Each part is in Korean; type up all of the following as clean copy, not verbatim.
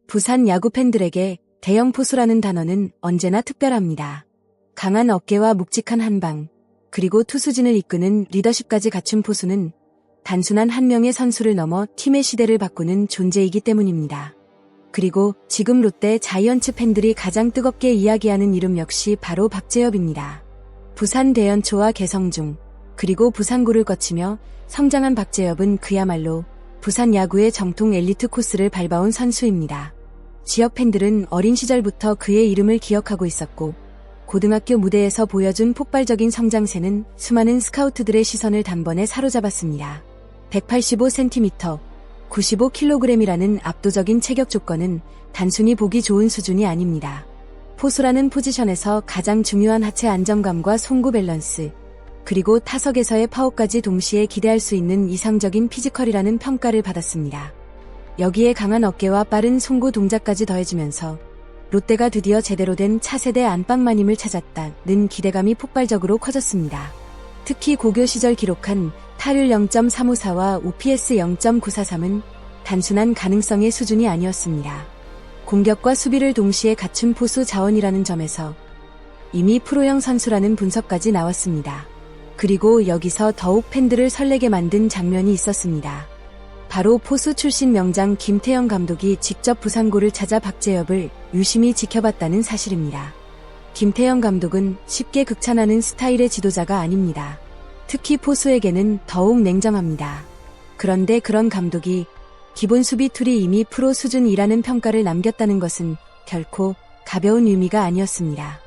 부산 야구 팬들에게 대형 포수라는 단어는 언제나 특별합니다. 강한 어깨와 묵직한 한방, 그리고 투수진을 이끄는 리더십까지 갖춘 포수는 단순한 한 명의 선수를 넘어 팀의 시대를 바꾸는 존재이기 때문입니다. 그리고 지금 롯데 자이언츠 팬들이 가장 뜨겁게 이야기하는 이름 역시 바로 박재엽입니다. 부산 대연초와 개성중, 그리고 부산고를 거치며 성장한 박재엽은 그야말로 부산 야구의 정통 엘리트 코스를 밟아온 선수입니다. 지역 팬들은 어린 시절부터 그의 이름을 기억하고 있었고, 고등학교 무대에서 보여준 폭발적인 성장세는 수많은 스카우트들의 시선을 단번에 사로잡았습니다. 185cm, 95kg이라는 압도적인 체격 조건은 단순히 보기 좋은 수준이 아닙니다. 포수라는 포지션에서 가장 중요한 하체 안정감과 송구 밸런스, 그리고 타석에서의 파워까지 동시에 기대할 수 있는 이상적인 피지컬이라는 평가를 받았습니다. 여기에 강한 어깨와 빠른 송구 동작까지 더해지면서 롯데가 드디어 제대로 된 차세대 안방마님을 찾았다는 기대감이 폭발적으로 커졌습니다. 특히 고교 시절 기록한 타율 0.354와 OPS 0.943은 단순한 가능성의 수준이 아니었습니다. 공격과 수비를 동시에 갖춘 포수 자원이라는 점에서 이미 프로형 선수라는 분석까지 나왔습니다. 그리고 여기서 더욱 팬들을 설레게 만든 장면이 있었습니다. 바로 포수 출신 명장 김태형 감독이 직접 부산고를 찾아 박재엽을 유심히 지켜봤다는 사실입니다. 김태형 감독은 쉽게 극찬하는 스타일의 지도자가 아닙니다. 특히 포수에게는 더욱 냉정합니다. 그런데 그런 감독이 기본 수비 툴이 이미 프로 수준이라는 평가를 남겼다는 것은 결코 가벼운 의미가 아니었습니다.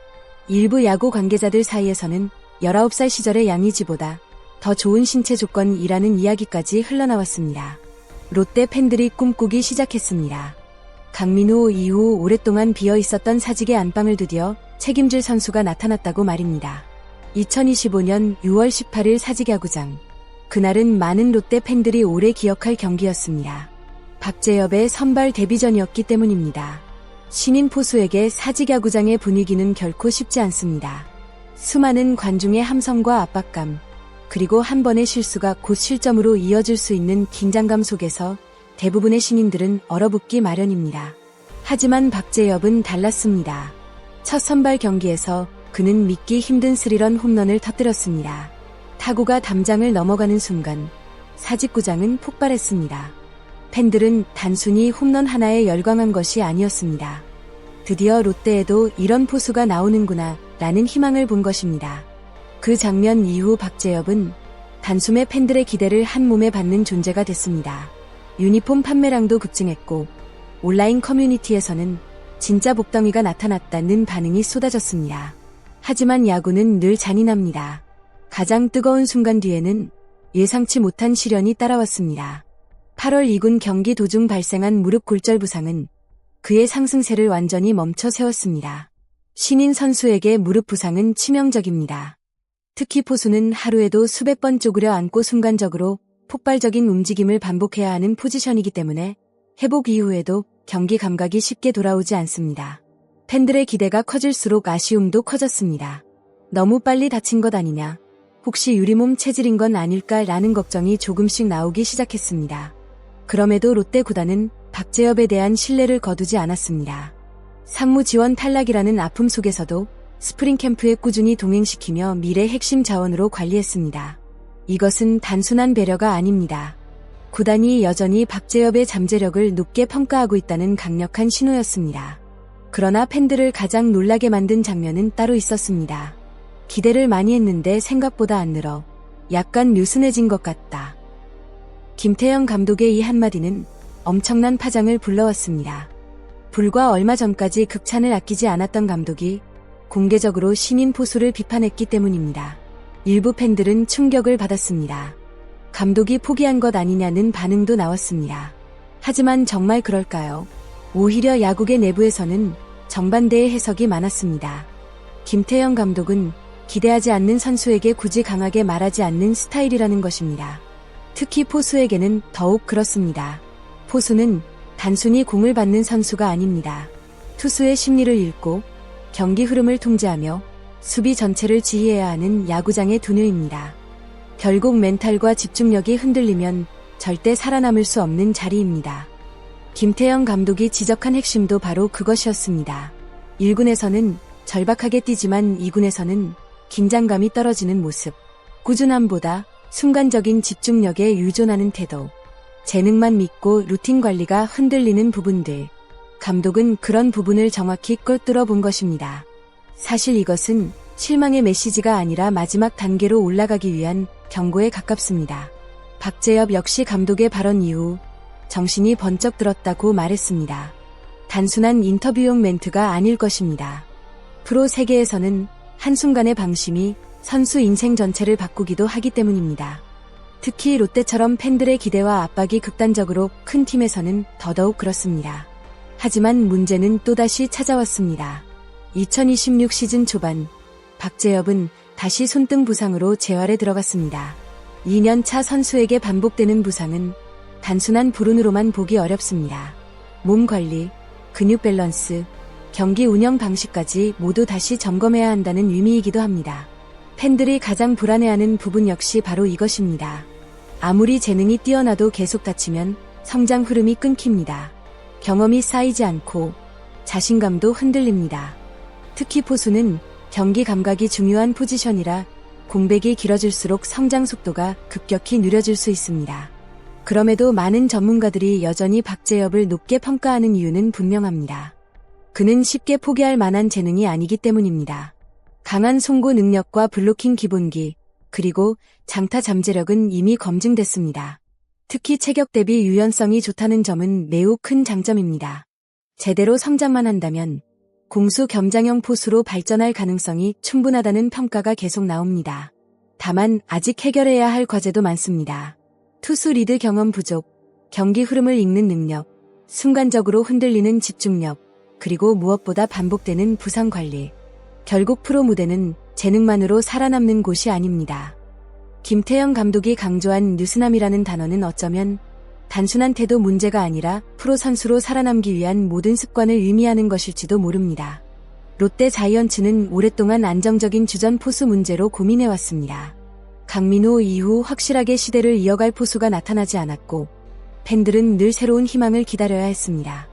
일부 야구 관계자들 사이에서는 19살 시절의 양의지보다 더 좋은 신체 조건이라는 이야기까지 흘러나왔습니다. 롯데 팬들이 꿈꾸기 시작했습니다. 강민호 이후 오랫동안 비어있었던 사직의 안방을 드디어 책임질 선수가 나타났다고 말입니다. 2025년 6월 18일 사직야구장. 그날은 많은 롯데 팬들이 오래 기억할 경기였습니다. 박재엽의 선발 데뷔전이었기 때문입니다. 신인 포수에게 사직야구장의 분위기는 결코 쉽지 않습니다. 수많은 관중의 함성과 압박감, 그리고 한 번의 실수가 곧 실점으로 이어질 수 있는 긴장감 속에서 대부분의 신인들은 얼어붙기 마련입니다. 하지만 박재엽은 달랐습니다. 첫 선발 경기에서 그는 믿기 힘든 스리런 홈런을 터뜨렸습니다. 타구가 담장을 넘어가는 순간 사직구장은 폭발했습니다. 팬들은 단순히 홈런 하나에 열광한 것이 아니었습니다. 드디어 롯데에도 이런 포수가 나오는구나 라는 희망을 본 것입니다. 그 장면 이후 박재엽은 단숨에 팬들의 기대를 한 몸에 받는 존재가 됐습니다. 유니폼 판매량도 급증했고 온라인 커뮤니티에서는 진짜 복덩이가 나타났다는 반응이 쏟아졌습니다. 하지만 야구는 늘 잔인합니다. 가장 뜨거운 순간 뒤에는 예상치 못한 시련이 따라왔습니다. 8월 2군 경기 도중 발생한 무릎 골절 부상은 그의 상승세를 완전히 멈춰 세웠습니다. 신인 선수에게 무릎 부상은 치명적입니다. 특히 포수는 하루에도 수백 번 쪼그려 앉고 순간적으로 폭발적인 움직임을 반복해야 하는 포지션이기 때문에 회복 이후에도 경기 감각이 쉽게 돌아오지 않습니다. 팬들의 기대가 커질수록 아쉬움도 커졌습니다. 너무 빨리 다친 것 아니냐, 혹시 유리몸 체질인 건 아닐까라는 걱정이 조금씩 나오기 시작했습니다. 그럼에도 롯데 구단은 박재엽에 대한 신뢰를 거두지 않았습니다. 상무 지원 탈락이라는 아픔 속에서도 스프링 캠프에 꾸준히 동행시키며 미래 핵심 자원으로 관리했습니다. 이것은 단순한 배려가 아닙니다. 구단이 여전히 박재엽의 잠재력을 높게 평가하고 있다는 강력한 신호였습니다. 그러나 팬들을 가장 놀라게 만든 장면은 따로 있었습니다. 기대를 많이 했는데 생각보다 안 늘어 약간 느슨해진 것 같다. 김태형 감독의 이 한마디는 엄청난 파장을 불러왔습니다. 불과 얼마 전까지 극찬을 아끼지 않았던 감독이 공개적으로 신인 포수를 비판했기 때문입니다. 일부 팬들은 충격을 받았습니다. 감독이 포기한 것 아니냐는 반응도 나왔습니다. 하지만 정말 그럴까요? 오히려 야구계 내부에서는 정반대의 해석이 많았습니다. 김태형 감독은 기대하지 않는 선수에게 굳이 강하게 말하지 않는 스타일이라는 것입니다. 특히 포수에게는 더욱 그렇습니다. 포수는 단순히 공을 받는 선수가 아닙니다. 투수의 심리를 읽고 경기 흐름을 통제하며 수비 전체를 지휘해야 하는 야구장의 두뇌입니다. 결국 멘탈과 집중력이 흔들리면 절대 살아남을 수 없는 자리입니다. 김태형 감독이 지적한 핵심도 바로 그것이었습니다. 1군에서는 절박하게 뛰지만 2군에서는 긴장감이 떨어지는 모습, 꾸준함보다 순간적인 집중력에 유존하는 태도, 재능만 믿고 루틴 관리가 흔들리는 부분들. 감독은 그런 부분을 정확히 꿰뚫어 본 것입니다. 사실 이것은 실망의 메시지가 아니라 마지막 단계로 올라가기 위한 경고에 가깝습니다. 박재엽 역시 감독의 발언 이후 정신이 번쩍 들었다고 말했습니다. 단순한 인터뷰용 멘트가 아닐 것입니다. 프로 세계에서는 한순간의 방심이 선수 인생 전체를 바꾸기도 하기 때문입니다. 특히 롯데처럼 팬들의 기대와 압박이 극단적으로 큰 팀에서는 더더욱 그렇습니다. 하지만 문제는 또다시 찾아왔습니다. 2026 시즌 초반, 박재엽은 다시 손등 부상으로 재활에 들어갔습니다. 2년차 선수에게 반복되는 부상은 단순한 불운으로만 보기 어렵습니다. 몸 관리, 근육 밸런스, 경기 운영 방식까지 모두 다시 점검해야 한다는 의미이기도 합니다. 팬들이 가장 불안해하는 부분 역시 바로 이것입니다. 아무리 재능이 뛰어나도 계속 다치면 성장 흐름이 끊깁니다. 경험이 쌓이지 않고 자신감도 흔들립니다. 특히 포수는 경기 감각이 중요한 포지션이라 공백이 길어질수록 성장 속도가 급격히 느려질 수 있습니다. 그럼에도 많은 전문가들이 여전히 박재엽을 높게 평가하는 이유는 분명합니다. 그는 쉽게 포기할 만한 재능이 아니기 때문입니다. 강한 송구 능력과 블로킹 기본기, 그리고 장타 잠재력은 이미 검증됐습니다. 특히 체격 대비 유연성이 좋다는 점은 매우 큰 장점입니다. 제대로 성장만 한다면 공수 겸장형 포수로 발전할 가능성이 충분하다는 평가가 계속 나옵니다. 다만 아직 해결해야 할 과제도 많습니다. 투수 리드 경험 부족, 경기 흐름을 읽는 능력, 순간적으로 흔들리는 집중력, 그리고 무엇보다 반복되는 부상 관리. 결국 프로 무대는 재능만으로 살아남는 곳이 아닙니다. 김태형 감독이 강조한 느슨함이라는 단어는 어쩌면 단순한 태도 문제가 아니라 프로 선수로 살아남기 위한 모든 습관을 의미하는 것일지도 모릅니다. 롯데 자이언츠는 오랫동안 안정적인 주전 포수 문제로 고민해왔습니다. 강민호 이후 확실하게 시대를 이어갈 포수가 나타나지 않았고 팬들은 늘 새로운 희망을 기다려야 했습니다.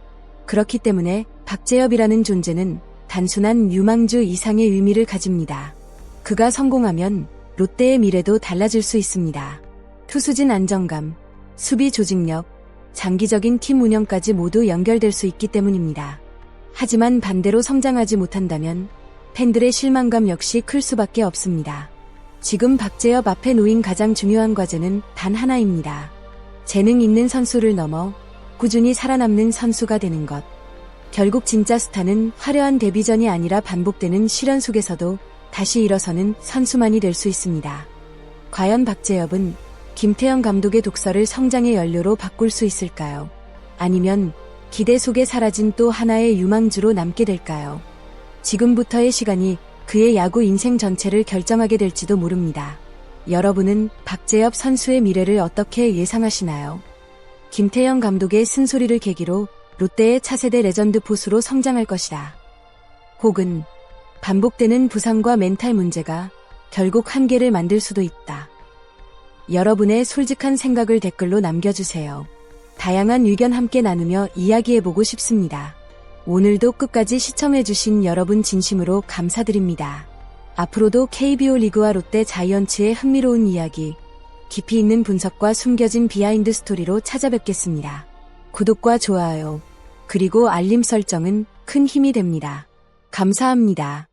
그렇기 때문에 박재엽이라는 존재는 단순한 유망주 이상의 의미를 가집니다. 그가 성공하면 롯데의 미래도 달라질 수 있습니다. 투수진 안정감, 수비 조직력, 장기적인 팀 운영까지 모두 연결될 수 있기 때문입니다. 하지만 반대로 성장하지 못한다면 팬들의 실망감 역시 클 수밖에 없습니다. 지금 박재엽 앞에 놓인 가장 중요한 과제는 단 하나입니다. 재능 있는 선수를 넘어 꾸준히 살아남는 선수가 되는 것. 결국 진짜 스타는 화려한 데뷔전이 아니라 반복되는 시련 속에서도 다시 일어서는 선수만이 될 수 있습니다. 과연 박재엽은 김태형 감독의 독서를 성장의 연료로 바꿀 수 있을까요? 아니면 기대 속에 사라진 또 하나의 유망주로 남게 될까요? 지금부터의 시간이 그의 야구 인생 전체를 결정하게 될지도 모릅니다. 여러분은 박재엽 선수의 미래를 어떻게 예상하시나요? 김태형 감독의 쓴소리를 계기로 롯데의 차세대 레전드 포수로 성장할 것이다. 혹은 반복되는 부상과 멘탈 문제가 결국 한계를 만들 수도 있다. 여러분의 솔직한 생각을 댓글로 남겨주세요. 다양한 의견 함께 나누며 이야기해보고 싶습니다. 오늘도 끝까지 시청해주신 여러분 진심으로 감사드립니다. 앞으로도 KBO 리그와 롯데 자이언츠의 흥미로운 이야기, 깊이 있는 분석과 숨겨진 비하인드 스토리로 찾아뵙겠습니다. 구독과 좋아요, 그리고 알림 설정은 큰 힘이 됩니다. 감사합니다.